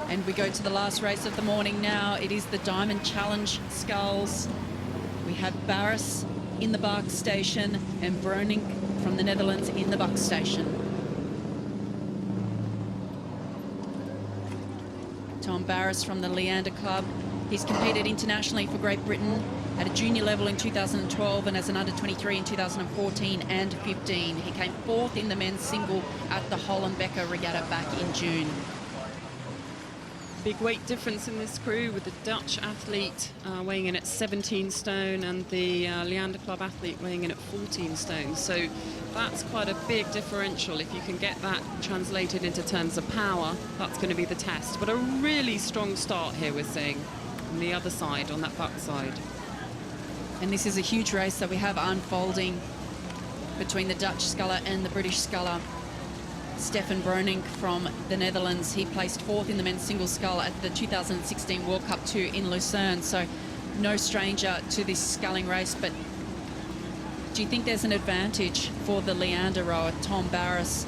And we go to the last race of the morning now. It is the Diamond Challenge Sculls. We have Barras in the Bark Station and Broenink from the Netherlands in the Buck Station. Tom Barras from the Leander Club. He's competed internationally for Great Britain at a junior level in 2012 and as an under-23 in 2014 and 15. He came 4th in the men's single at the Hollenbecker Regatta back in June. Big weight difference in this crew, with the Dutch athlete weighing in at 17 stone and the Leander Club athlete weighing in at 14 stone. So that's quite a big differential. If you can get that translated into terms of power, that's going to be the test. But a really strong start here we're seeing on the other side, on that back side. And this is a huge race that we have unfolding between the Dutch sculler and the British sculler. Stefan Broenink from the Netherlands, he placed 4th in the men's single scull at the 2016 World Cup 2 in Lucerne, so no stranger to this sculling race. But do you think there's an advantage for the Leander rower, Tom Barras,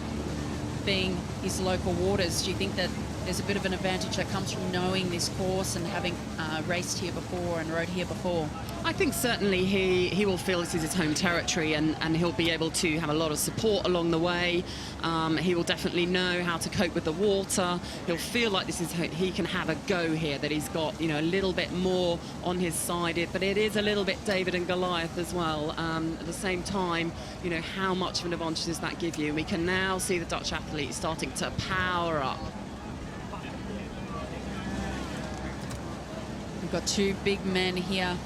being his local waters? Do you think that there's a bit of an advantage that comes from knowing this course and having raced here before and rode here before? I think certainly he will feel this is his home territory, and he'll be able to have a lot of support along the way. He will definitely know how to cope with the water. He'll feel like this is he can have a go here, that he's got, you know, a little bit more on his side. But it is a little bit David and Goliath as well. At the same time, you know, how much of an advantage does that give you? We can now see the Dutch athlete starting to power up. We've got two big men here.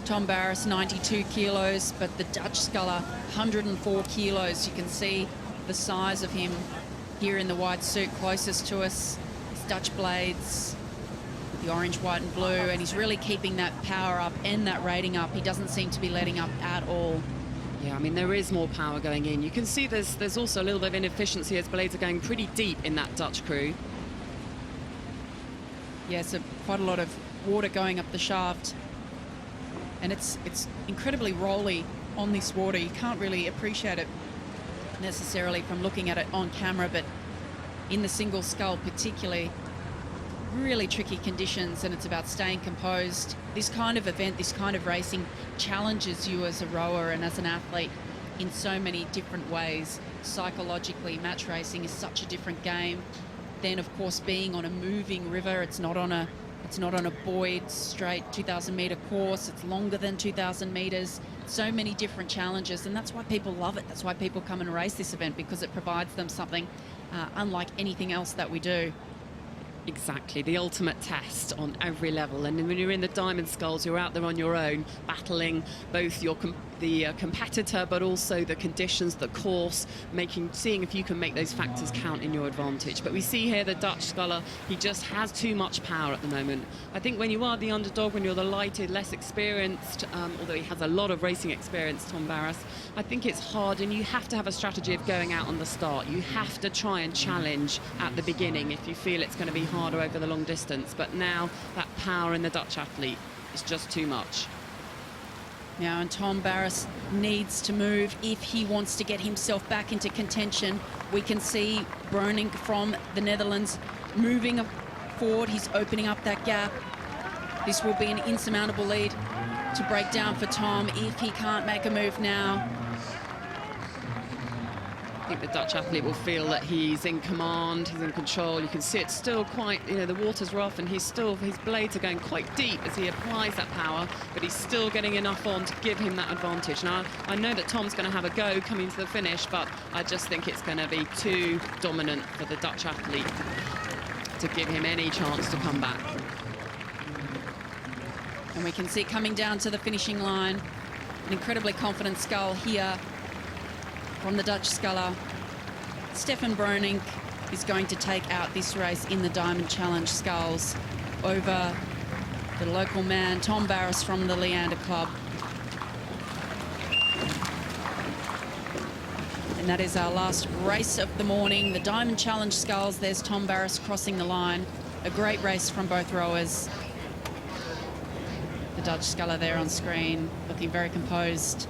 Tom Barras, 92 kilos, but the Dutch sculler, 104 kilos. You can see the size of him here in the white suit closest to us. His Dutch blades, the orange, white and blue, and he's really keeping that power up and that rating up. He doesn't seem to be letting up at all. Yeah, I mean, there is more power going in. You can see there's also a little bit of inefficiency as blades are going pretty deep in that Dutch crew. Yeah, so quite a lot of water going up the shaft. And it's incredibly rolly on this water. You can't really appreciate it necessarily from looking at it on camera, but in the single scull particularly, really tricky conditions, and it's about staying composed. This kind of event, this kind of racing challenges you as a rower and as an athlete in so many different ways. Psychologically, match racing is such a different game than, of course, being on a moving river. It's not on a buoyed straight 2,000 metre course. It's longer than 2,000 metres. So many different challenges, and that's why people love it. That's why people come and race this event, because it provides them something unlike anything else that we do. Exactly, the ultimate test on every level. And when you're in the Diamond Sculls, you're out there on your own, battling both the competitor, but also the conditions, the course, seeing if you can make those factors count in your advantage. But we see here the Dutch sculler, he just has too much power at the moment. I think when you are the underdog, when you're the lighted, less experienced, although he has a lot of racing experience, Tom Barras, I think it's hard, and you have to have a strategy of going out on the start. You have to try and challenge at the beginning if you feel it's going to be harder over the long distance. But now that power in the Dutch athlete is just too much. Now, and Tom Barras needs to move if he wants to get himself back into contention. We can see Broenink from the Netherlands moving forward. He's opening up that gap. This will be an insurmountable lead to break down for Tom if he can't make a move now. I think the Dutch athlete will feel that he's in command, he's in control. You can see it's still quite, you know, the water's rough, and his blades are going quite deep as he applies that power, but he's still getting enough on to give him that advantage. Now, I know that Tom's going to have a go coming to the finish, but I just think it's going to be too dominant for the Dutch athlete to give him any chance to come back. And we can see coming down to the finishing line, an incredibly confident scull here from the Dutch sculler. Stefan Broenink is going to take out this race in the Diamond Challenge Sculls over the local man, Tom Barras from the Leander Club. And that is our last race of the morning, the Diamond Challenge Sculls. There's Tom Barras crossing the line. A great race from both rowers. The Dutch sculler there on screen, looking very composed.